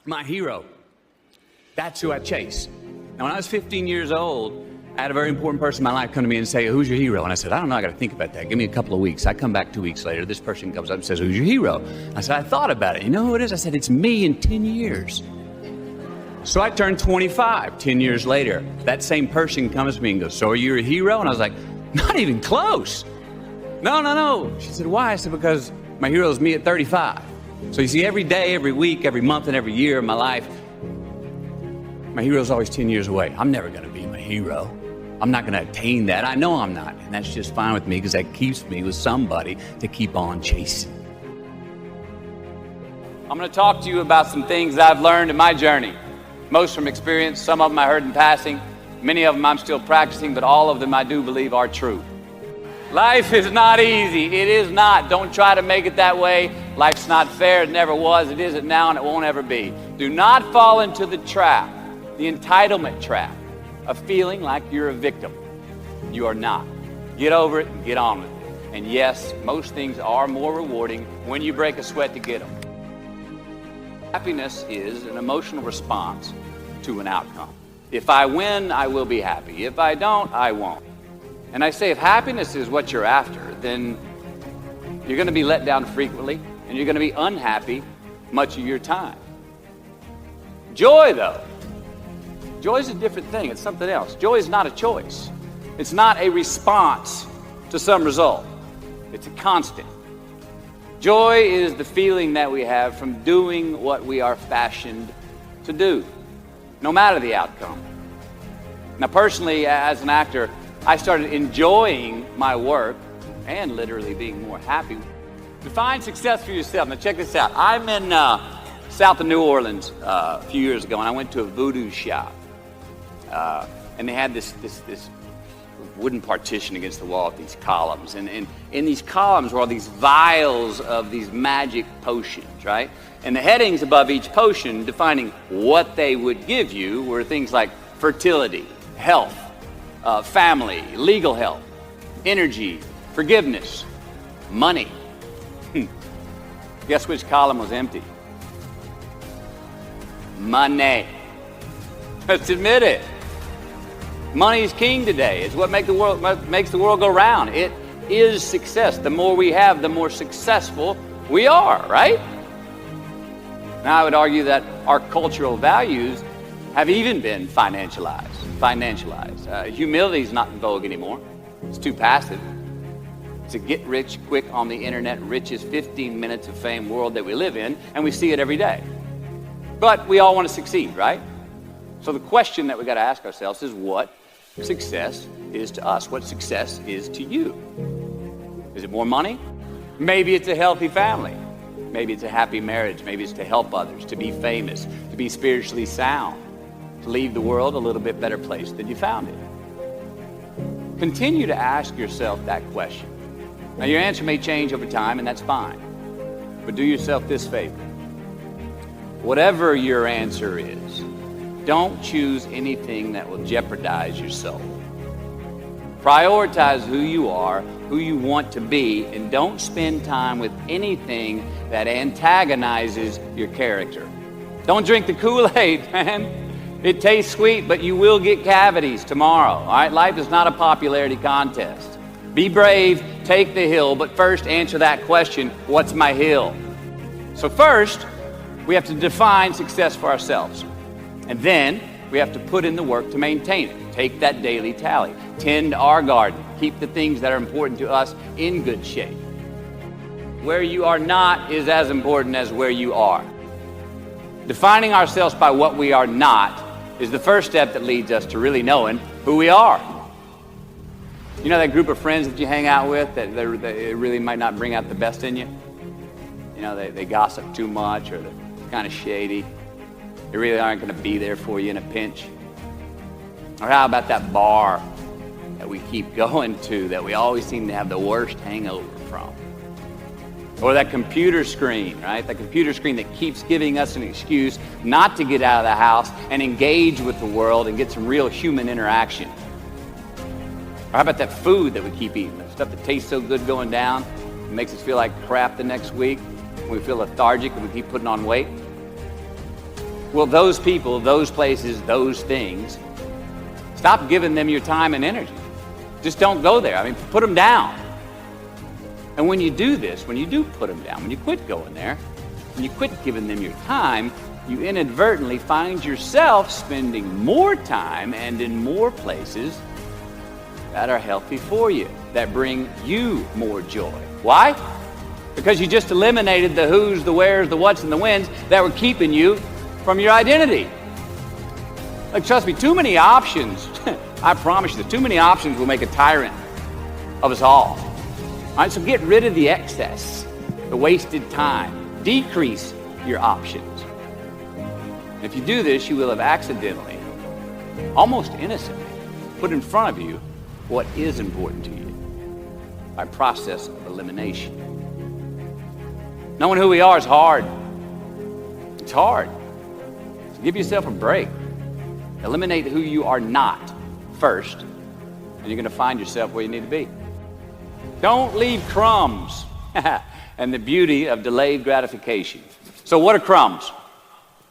My hero. That's who I chase. Now, when I was 15 years old, I had a very important person in my life come to me and say, who's your hero? And I said, I don't know, I got to think about that. Give me a couple of weeks. I come back 2 weeks later. This person comes up and says, who's your hero? I said, I thought about it. You know who it is? I said, it's me in 10 years. So I turned 25 10 years later. That same person comes to me and goes, so are you a hero? And I was like, not even close. No. She said, why? I said, because my hero is me at 35. So you see, every day, every week, every month, and every year of my life, my hero is always 10 years away. I'm never going to be my hero. I'm not going to attain that. I know I'm not. And that's just fine with me because that keeps me with somebody to keep on chasing. I'm going to talk to you about some things that I've learned in my journey. Most from experience, some of them I heard in passing. Many of them I'm still practicing, but all of them I do believe are true. Life is not easy. It is not. Don't try to make it that way. Life's not fair. It never was. It isn't now, and it won't ever be. Do not fall into the trap, the entitlement trap, of feeling like you're a victim. You are not. Get over it and get on with it. And yes, most things are more rewarding when you break a sweat to get them. Happiness is an emotional response to an outcome. If I win, I will be happy. If I don't, I won't. And I say, if happiness is what you're after, then you're going to be let down frequently, and you're going to be unhappy much of your time. Joy, though. Joy is a different thing. It's something else. Joy is not a choice. It's not a response to some result. It's a constant. Joy is the feeling that we have from doing what we are fashioned to do, no matter the outcome. Now, personally, as an actor, I started enjoying my work and literally being more happy. Define success for yourself. Now, check this out. I'm in south of New Orleans a few years ago, and I went to a voodoo shop. And they had this wooden partition against the wall with these columns. And in these columns were all these vials of these magic potions, right? And the headings above each potion defining what they would give you were things like fertility, health, family, legal help, energy, forgiveness, money. Guess which column was empty? Money. Let's admit it. Money is king today. It's what makes the world go round. It is success. The more we have, the more successful we are, right? Now, I would argue that our cultural values have even been financialized. Humility is not in vogue anymore. It's too passive. It's a get-rich-quick on the internet, richest 15 minutes of fame world that we live in, and we see it every day. But we all want to succeed, right? So the question that we got to ask ourselves is what success is to us, what success is to you. Is it more money? Maybe it's a healthy family. Maybe it's a happy marriage. Maybe it's to help others, to be famous, to be spiritually sound, to leave the world a little bit better place than you found it. Continue to ask yourself that question. Now, your answer may change over time, and that's fine. But do yourself this favor. Whatever your answer is, don't choose anything that will jeopardize your soul. Prioritize who you are, who you want to be, and don't spend time with anything that antagonizes your character. Don't drink the Kool-Aid, man. It tastes sweet, but you will get cavities tomorrow, all right? Life is not a popularity contest. Be brave, take the hill, but first answer that question, what's my hill? So first, we have to define success for ourselves. And then we have to put in the work to maintain it. Take that daily tally. Tend our garden. Keep the things that are important to us in good shape. Where you are not is as important as where you are. Defining ourselves by what we are not is the first step that leads us to really knowing who we are. You know that group of friends that you hang out with that really might not bring out the best in you? You know, they gossip too much, or they're kind of shady. They really aren't going to be there for you in a pinch. Or how about that bar that we keep going to that we always seem to have the worst hangover from? Or that computer screen, right? That computer screen that keeps giving us an excuse not to get out of the house and engage with the world and get some real human interaction. Or how about that food that we keep eating? That stuff that tastes so good going down, it makes us feel like crap the next week. We feel lethargic and we keep putting on weight. Well, those people, those places, those things, stop giving them your time and energy. Just don't go there. I mean, put them down. And when you do this, when you do put them down, when you quit going there, when you quit giving them your time, you inadvertently find yourself spending more time and in more places that are healthy for you, that bring you more joy. Why? Because you just eliminated the who's, the where's, the what's, and the when's that were keeping you from your identity. Like, trust me, too many options, I promise you, too many options will make a tyrant of us all. All right, so get rid of the excess, the wasted time. Decrease your options. And if you do this, you will have accidentally, almost innocently, put in front of you what is important to you by process of elimination. Knowing who we are is hard. It's hard. So give yourself a break. Eliminate who you are not first, and you're going to find yourself where you need to be. Don't leave crumbs. And the beauty of delayed gratification. So what are crumbs?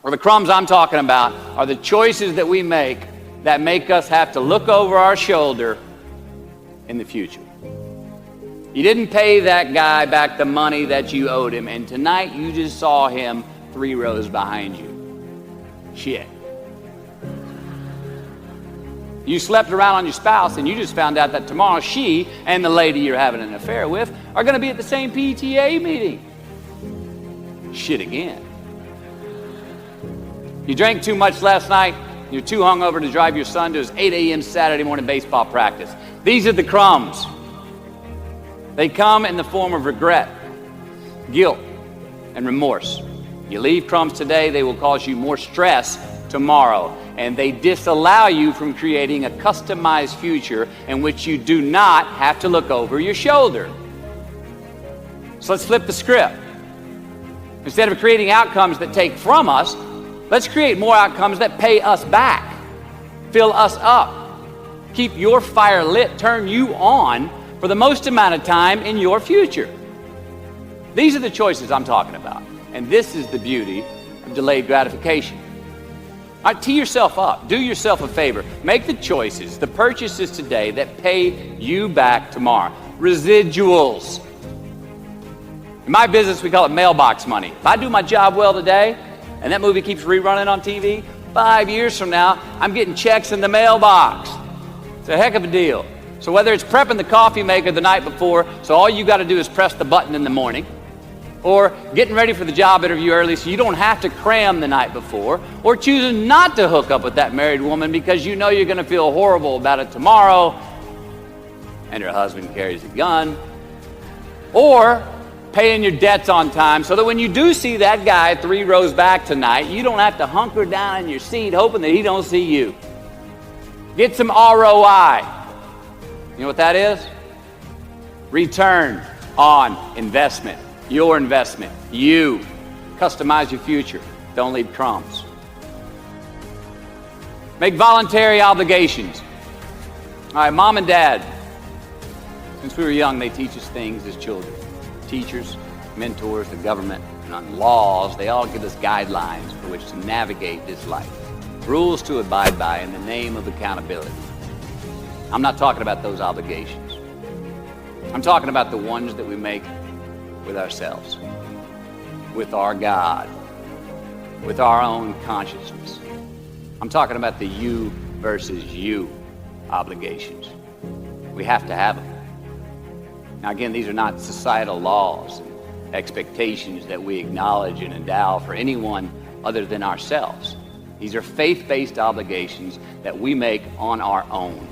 Well, the crumbs I'm talking about are the choices that we make that make us have to look over our shoulder in the future. You didn't pay that guy back the money that you owed him, and tonight you just saw him 3 rows behind you. Shit. You slept around on your spouse, and you just found out that tomorrow she and the lady you're having an affair with are going to be at the same PTA meeting. Shit again. You drank too much last night. You're too hungover to drive your son to his 8 a.m. Saturday morning baseball practice. These are the crumbs. They come in the form of regret, guilt, and remorse. You leave crumbs today, they will cause you more stress tomorrow. And they disallow you from creating a customized future in which you do not have to look over your shoulder. So let's flip the script. Instead of creating outcomes that take from us, let's create more outcomes that pay us back, fill us up, keep your fire lit, turn you on for the most amount of time in your future. These are the choices I'm talking about. And this is the beauty of delayed gratification. All right, tee yourself up. Do yourself a favor. Make the choices, the purchases today that pay you back tomorrow. Residuals. In my business, we call it mailbox money. If I do my job well today, and that movie keeps rerunning on TV, 5 years from now, I'm getting checks in the mailbox. It's a heck of a deal. So whether it's prepping the coffee maker the night before, so all you got to do is press the button in the morning, or getting ready for the job interview early so you don't have to cram the night before, or choosing not to hook up with that married woman because you know you're going to feel horrible about it tomorrow, and her husband carries a gun, or paying your debts on time so that when you do see that guy 3 rows back tonight, you don't have to hunker down in your seat hoping that he don't see you. Get some ROI. You know what that is? Return on investment. Your investment. You. Customize your future. Don't leave crumbs. Make voluntary obligations. All right, mom and dad, since we were young, they teach us things as children. Teachers, mentors, the government, and on laws, they all give us guidelines for which to navigate this life. Rules to abide by in the name of accountability. I'm not talking about those obligations. I'm talking about the ones that we make with ourselves, with our God, with our own consciousness. I'm talking about the you versus you obligations. We have to have them. Now again, these are not societal laws and expectations that we acknowledge and endow for anyone other than ourselves. These are faith-based obligations that we make on our own.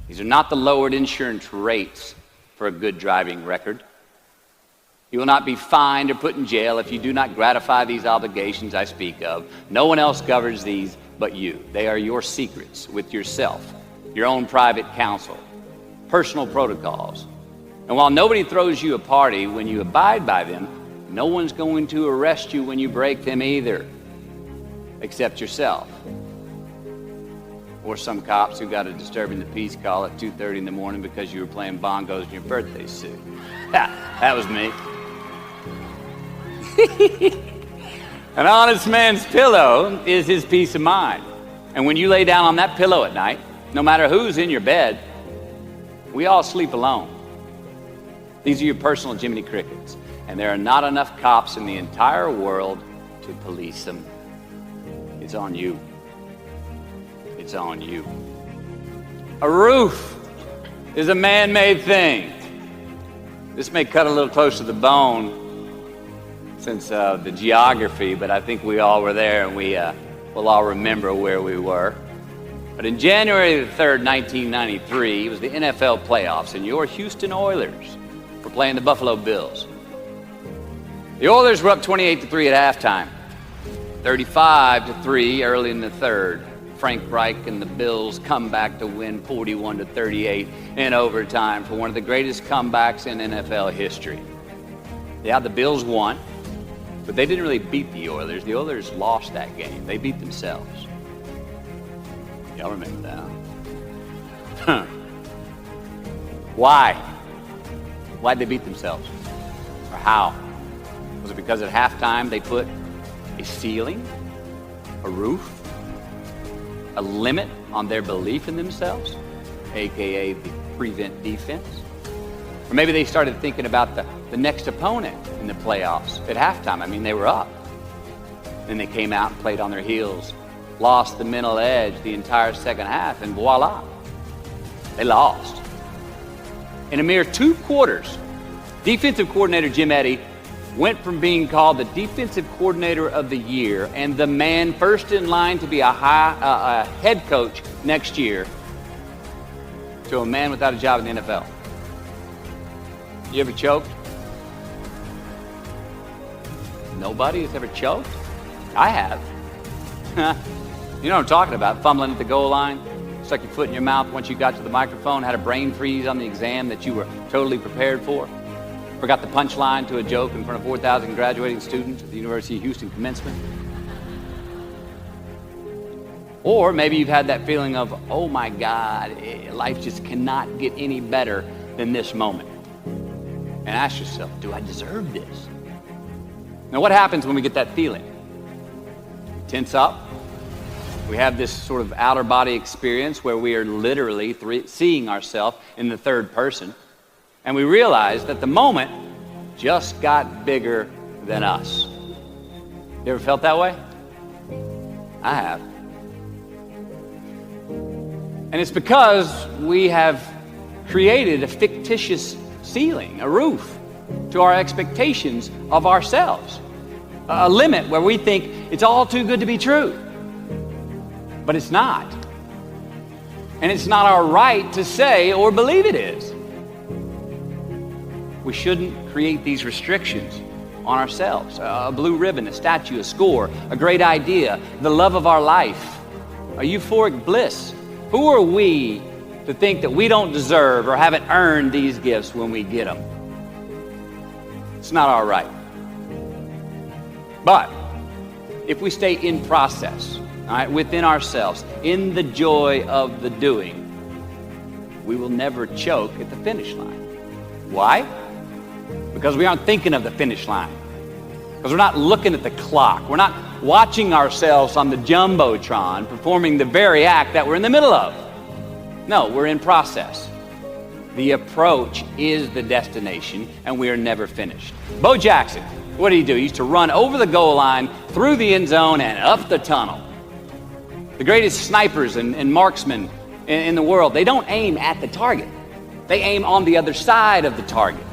These are not the lowered insurance rates for a good driving record. You will not be fined or put in jail if you do not gratify these obligations I speak of. No one else governs these but you. They are your secrets with yourself, your own private counsel, personal protocols. And while nobody throws you a party when you abide by them, no one's going to arrest you when you break them either, except yourself. Or some cops who got a disturbing the peace call at 2:30 in the morning because you were playing bongos in your birthday suit. That was me. An honest man's pillow is his peace of mind. And when you lay down on that pillow at night, no matter who's in your bed, we all sleep alone. These are your personal Jiminy Crickets. And there are not enough cops in the entire world to police them. It's on you. It's on you. A roof is a man-made thing. This may cut a little close to the bone since the geography, but I think we all were there, and we'll all remember where we were. But in January the 3rd, 1993, it was the NFL playoffs, and your Houston Oilers were playing the Buffalo Bills. The Oilers were up 28-3 at halftime, 35-3 early in the third. Frank Reich and the Bills come back to win 41-38 in overtime for one of the greatest comebacks in NFL history. Yeah, the Bills won, but they didn't really beat the Oilers. The Oilers lost that game. They beat themselves. Y'all remember that? Huh. Why? Why'd they beat themselves? Or how? Was it because at halftime they put a ceiling, a roof, a limit on their belief in themselves, aka the prevent defense? Or maybe they started thinking about the next opponent in the playoffs at halftime. I mean, they were up. Then they came out and played on their heels, lost the mental edge the entire second half, and voila, they lost. In a mere 2 quarters, defensive coordinator Jim Eddy went from being called the defensive coordinator of the year and the man first in line to be a head coach next year to a man without a job in the NFL. You ever choked? Nobody has ever choked? I have. You know what I'm talking about, fumbling at the goal line, stuck your foot in your mouth once you got to the microphone, had a brain freeze on the exam that you were totally prepared for. Forgot the punchline to a joke in front of 4,000 graduating students at the University of Houston commencement. Or maybe you've had that feeling of, oh my God, life just cannot get any better than this moment. And ask yourself, do I deserve this? Now what happens when we get that feeling? We tense up. We have this sort of outer body experience where we are literally seeing ourselves in the third person. And we realize that the moment just got bigger than us. You ever felt that way? I have. And it's because we have created a fictitious ceiling, a roof, to our expectations of ourselves. A limit where we think it's all too good to be true. But it's not. And it's not our right to say or believe it is. We shouldn't create these restrictions on ourselves. A blue ribbon, a statue, a score, a great idea, the love of our life, a euphoric bliss. Who are we to think that we don't deserve or haven't earned these gifts when we get them? It's not our right. But if we stay in process, all right, within ourselves, in the joy of the doing, we will never choke at the finish line. Why? Because we aren't thinking of the finish line. Because we're not looking at the clock. We're not watching ourselves on the Jumbotron performing the very act that we're in the middle of. No, we're in process. The approach is the destination, and we are never finished. Bo Jackson, what did he do? He used to run over the goal line, through the end zone, and up the tunnel. The greatest snipers and marksmen in the world, they don't aim at the target. They aim on the other side of the target.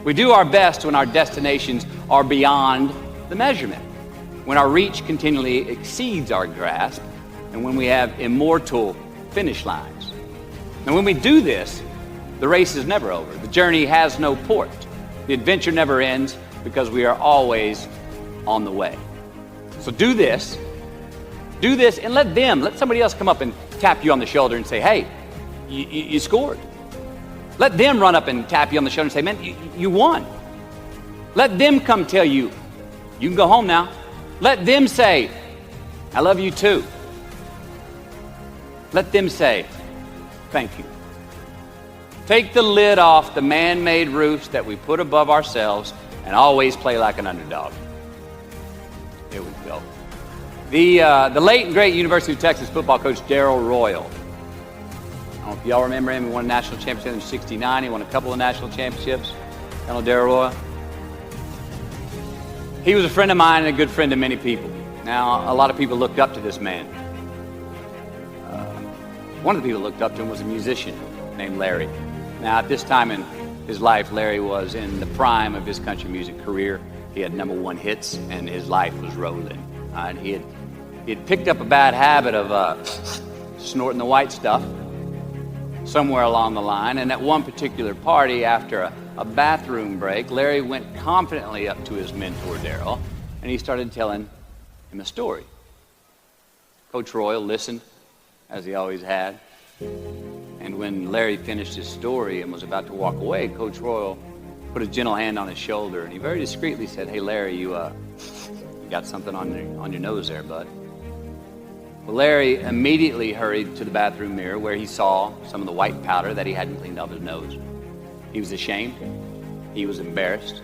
We do our best when our destinations are beyond the measurement, when our reach continually exceeds our grasp, and when we have immortal finish lines. And when we do this, the race is never over. The journey has no port. The adventure never ends because we are always on the way. So do this, and let somebody else come up and tap you on the shoulder and say, hey, you scored. Let them run up and tap you on the shoulder and say, man, you won. Let them come tell you, you can go home now. Let them say, I love you too. Let them say, thank you. Take the lid off the man-made roofs that we put above ourselves and always play like an underdog. Here we go. The late and great University of Texas football coach Darrell Royal. I don't know if y'all remember him. He won a national championship in '69. He won a couple of national championships. You know Darrell Royal? He was a friend of mine and a good friend to many people. Now, a lot of people looked up to this man. One of the people looked up to him was a musician named Larry. Now, at this time in his life, Larry was in the prime of his country music career. He had #1 hits, and his life was rolling. And he had picked up a bad habit of snorting the white stuff somewhere along the line. And at one particular party, after a bathroom break, Larry went confidently up to his mentor, Darrell, and he started telling him a story. Coach Royal listened, as he always had. And when Larry finished his story and was about to walk away, Coach Royal put a gentle hand on his shoulder, and he very discreetly said, "Hey, Larry, you got something on your nose there, bud." Well, Larry immediately hurried to the bathroom mirror where he saw some of the white powder that he hadn't cleaned off his nose. He was ashamed. He was embarrassed.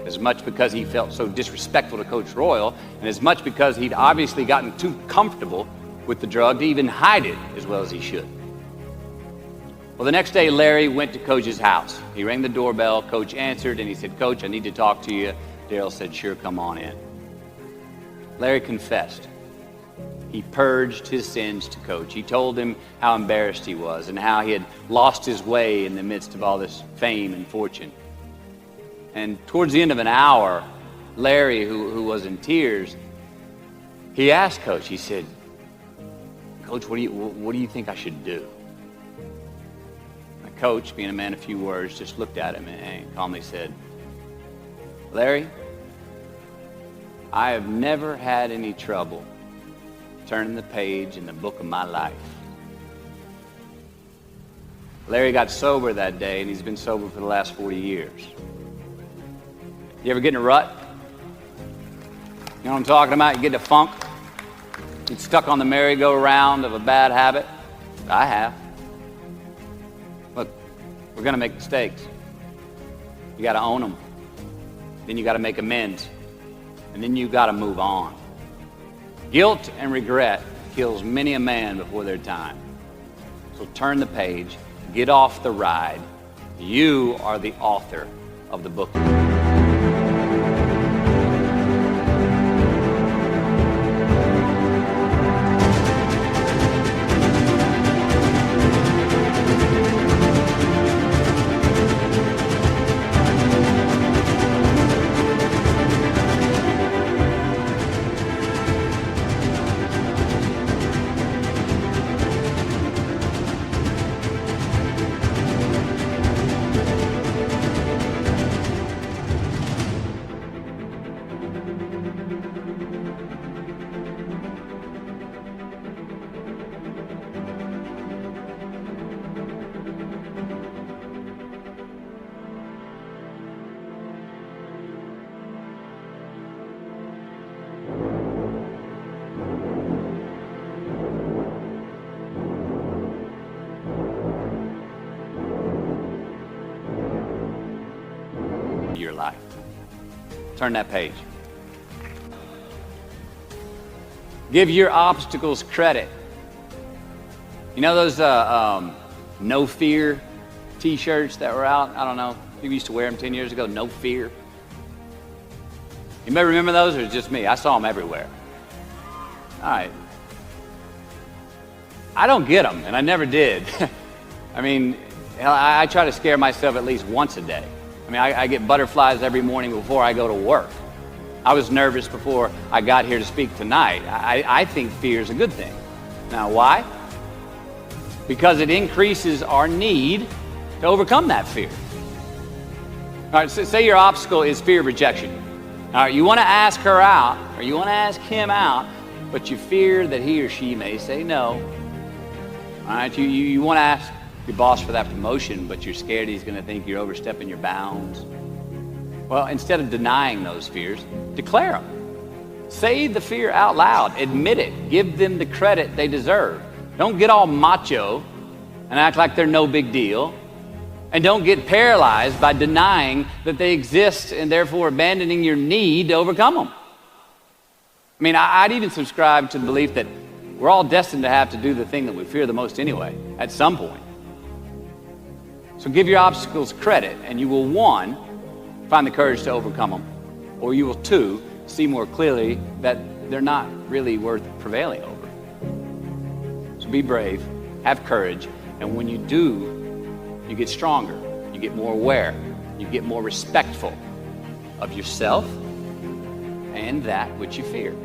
As much because he felt so disrespectful to Coach Royal, and as much because he'd obviously gotten too comfortable with the drug to even hide it as well as he should. Well, the next day, Larry went to Coach's house. He rang the doorbell. Coach answered, and he said, "Coach, I need to talk to you." Darrell said, "Sure, come on in." Larry confessed. He purged his sins to Coach. He told him how embarrassed he was and how he had lost his way in the midst of all this fame and fortune. And towards the end of an hour, Larry, who was in tears, he asked Coach, he said, "Coach, what do you think I should do?" The coach, being a man of few words, just looked at him and calmly said, "Larry, I have never had any trouble turning the page in the book of my life." Larry got sober that day, and he's been sober for the last 40 years. You ever get in a rut? You know what I'm talking about? You get in a funk. Get stuck on the merry-go-round of a bad habit. I have. Look, we're going to make mistakes. You got to own them. Then you got to make amends. And then you got to move on. Guilt and regret kills many a man before their time. So turn the page. Get off the ride. You are the author of the book. Your life. Turn that page. Give your obstacles credit. You know those no fear t-shirts that were out? I don't know. People used to wear them 10 years ago. No fear. You may remember those, or it's just me? I saw them everywhere. All right. I don't get them, and I never did. I mean, I try to scare myself at least once a day. I mean, I get butterflies every morning before I go to work. I was nervous before I got here to speak tonight. I think fear is a good thing. Now, why? Because it increases our need to overcome that fear. All right, so say your obstacle is fear of rejection. All right, you want to ask her out, or you want to ask him out, but you fear that he or she may say no. All right, you want to ask your boss for that promotion, but you're scared he's going to think you're overstepping your bounds. Well, instead of denying those fears, declare them. Say the fear out loud. Admit it. Give them the credit they deserve. Don't get all macho and act like they're no big deal. And don't get paralyzed by denying that they exist and therefore abandoning your need to overcome them. I mean, I'd even subscribe to the belief that we're all destined to have to do the thing that we fear the most anyway, at some point. So give your obstacles credit, and you will, one, find the courage to overcome them, or you will, two, see more clearly that they're not really worth prevailing over. So be brave, have courage, and when you do, you get stronger, you get more aware, you get more respectful of yourself and that which you fear.